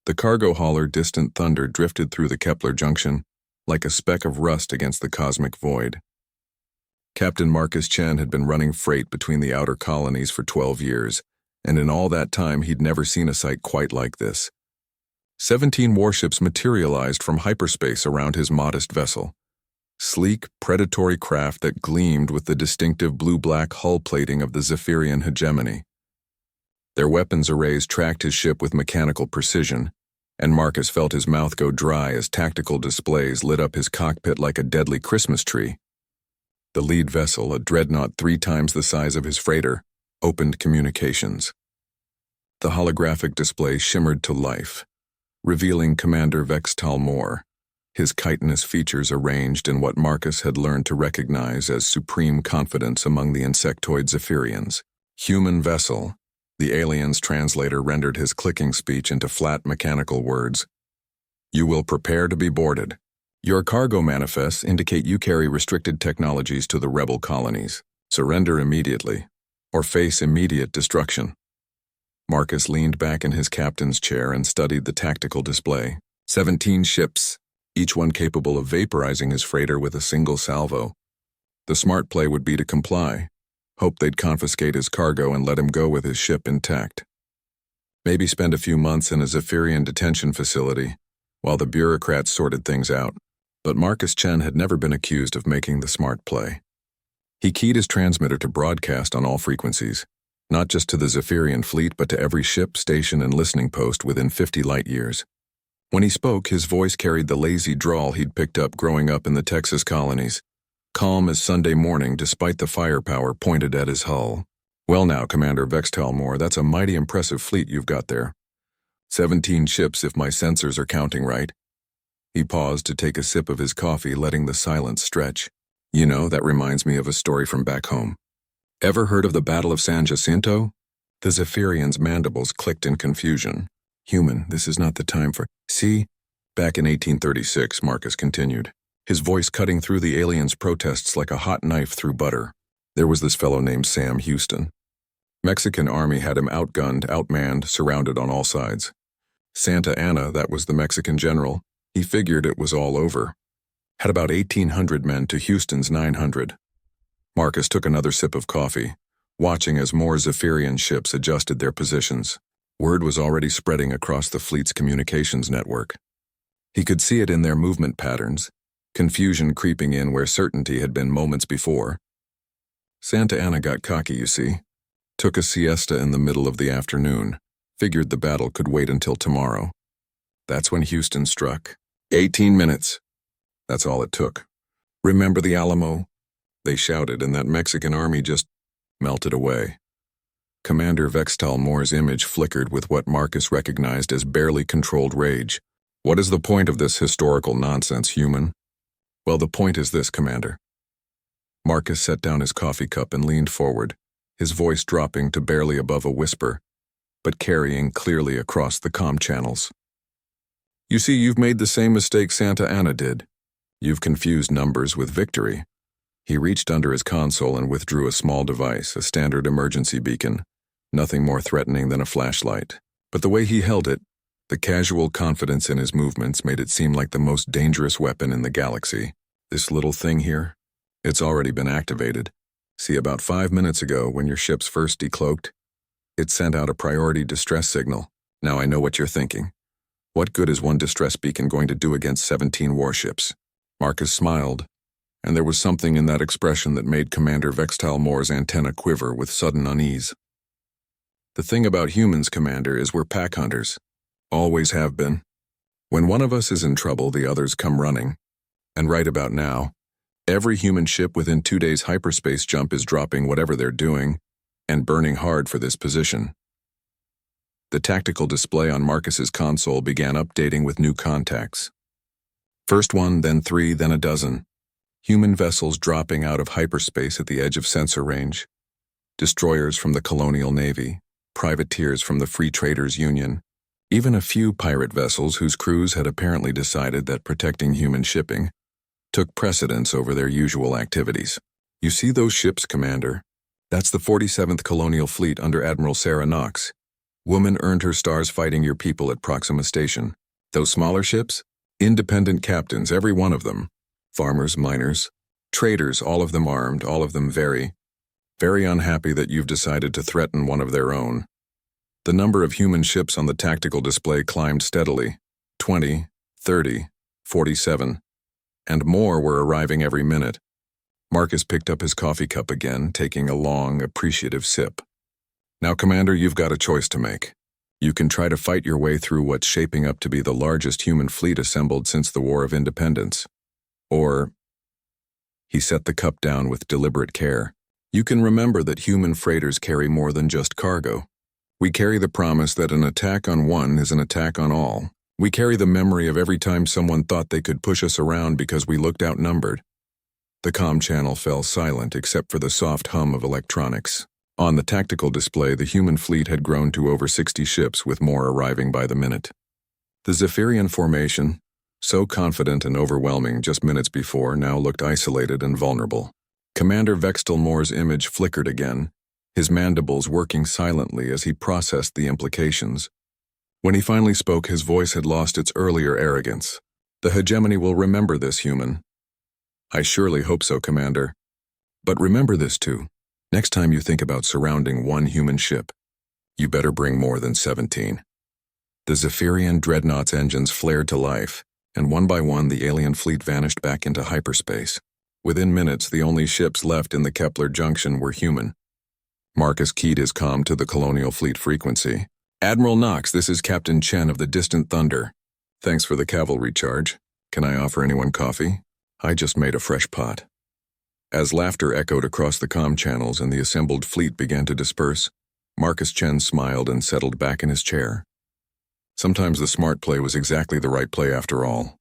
The cargo hauler Distant Thunder drifted through the Kepler junction like a speck of rust against the cosmic void. Captain Marcus Chen had been running freight between the outer colonies for 12 years, and in all that time he'd never seen a sight quite like this. 17 warships materialized from hyperspace around his modest vessel. Sleek, predatory craft that gleamed with the distinctive blue-black hull plating of the Zephyrian hegemony. Their weapons arrays tracked his ship with mechanical precision, and Marcus felt his mouth go dry as tactical displays lit up his cockpit like a deadly Christmas tree. The lead vessel, a dreadnought 3 times the size of his freighter, opened communications. The holographic display shimmered to life, revealing Commander Vextal Moore, his chitinous features arranged in what Marcus had learned to recognize as supreme confidence among the insectoid Zephyrians. Human vessel, the alien's translator rendered his clicking speech into flat mechanical words. You will prepare to be boarded. Your cargo manifests indicate you carry restricted technologies to the rebel colonies. Surrender immediately, or face immediate destruction. Marcus leaned back in his captain's chair and studied the tactical display. 17 ships, each one capable of vaporizing his freighter with a single salvo. The smart play would be to comply, hope they'd confiscate his cargo and let him go with his ship intact. Maybe spend a few months in a Zephyrian detention facility, while the bureaucrats sorted things out. But Marcus Chen had never been accused of making the smart play. He keyed his transmitter to broadcast on all frequencies, not just to the Zephyrian fleet but to every ship, station, and listening post within 50 light-years. When he spoke, his voice carried the lazy drawl he'd picked up growing up in the Texas colonies, calm as Sunday morning despite the firepower pointed at his hull. Well now, Commander Vextal Moore, that's a mighty impressive fleet you've got there. 17 ships if my sensors are counting right. He paused to take a sip of his coffee, letting the silence stretch. You know, that reminds me of a story from back home. Ever heard of the Battle of San Jacinto? The Zephyrian's mandibles clicked in confusion. Human, this is not the time for... See? Back in 1836, Marcus continued, his voice cutting through the aliens' protests like a hot knife through butter. There was this fellow named Sam Houston. Mexican army had him outgunned, outmanned, surrounded on all sides. Santa Anna, that was the Mexican general, he figured it was all over. Had about 1,800 men to Houston's 900. Marcus took another sip of coffee, watching as more Zephyrian ships adjusted their positions. Word was already spreading across the fleet's communications network. He could see it in their movement patterns, confusion creeping in where certainty had been moments before. Santa Anna got cocky, you see. Took a siesta in the middle of the afternoon, figured the battle could wait until tomorrow. That's when Houston struck. 18 minutes. That's all it took. Remember the Alamo? They shouted, and that Mexican army just melted away. Commander Vextal Moore's image flickered with what Marcus recognized as barely controlled rage. What is the point of this historical nonsense, human? Well, the point is this, Commander. Marcus set down his coffee cup and leaned forward, his voice dropping to barely above a whisper, but carrying clearly across the comm channels. You see, you've made the same mistake Santa Anna did. You've confused numbers with victory. He reached under his console and withdrew a small device, a standard emergency beacon, nothing more threatening than a flashlight. But the way he held it, the casual confidence in his movements made it seem like the most dangerous weapon in the galaxy. This little thing here, it's already been activated. See, about 5 minutes ago, when your ships first decloaked, it sent out a priority distress signal. Now I know what you're thinking. What good is one distress beacon going to do against 17 warships? Marcus smiled, and there was something in that expression that made Commander Vextal Moore's antenna quiver with sudden unease. The thing about humans, Commander, is we're pack hunters. Always have been. When one of us is in trouble, the others come running. And right about now, every human ship within 2 days' hyperspace jump is dropping whatever they're doing and burning hard for this position. The tactical display on Marcus's console began updating with new contacts. First one, then 3, then a dozen. Human vessels dropping out of hyperspace at the edge of sensor range. Destroyers from the Colonial Navy, privateers from the Free Traders Union, even a few pirate vessels whose crews had apparently decided that protecting human shipping took precedence over their usual activities. You see those ships, Commander? That's the 47th Colonial Fleet under Admiral Sarah Knox. Woman earned her stars fighting your people at Proxima Station. Those smaller ships? Independent captains, every one of them. Farmers, miners, traders, all of them armed, all of them very unhappy that you've decided to threaten one of their own. The number of human ships on the tactical display climbed steadily. 20, 30, 47, and more were arriving every minute. Marcus picked up his coffee cup again, taking a long, appreciative sip. Now, Commander, you've got a choice to make. You can try to fight your way through what's shaping up to be the largest human fleet assembled since the War of Independence. Or, he set the cup down with deliberate care, you can remember that human freighters carry more than just cargo. We carry the promise that an attack on one is an attack on all. We carry the memory of every time someone thought they could push us around because we looked outnumbered. The comm channel fell silent except for the soft hum of electronics. On the tactical display, the human fleet had grown to over 60 ships, with more arriving by the minute. The Zephyrian formation, so confident and overwhelming just minutes before, now looked isolated and vulnerable. Commander Vextelmore's image flickered again, his mandibles working silently as he processed the implications. When he finally spoke, his voice had lost its earlier arrogance. The hegemony will remember this, human. I surely hope so, Commander. But remember this too. Next time you think about surrounding one human ship, you better bring more than 17. The Zephyrian dreadnought's engines flared to life, and one by one the alien fleet vanished back into hyperspace. Within minutes, the only ships left in the Kepler Junction were human. Marcus keyed his comm to the Colonial Fleet frequency. Admiral Knox, this is Captain Chen of the Distant Thunder. Thanks for the cavalry charge. Can I offer anyone coffee? I just made a fresh pot. As laughter echoed across the comm channels and the assembled fleet began to disperse, Marcus Chen smiled and settled back in his chair. Sometimes the smart play was exactly the right play after all.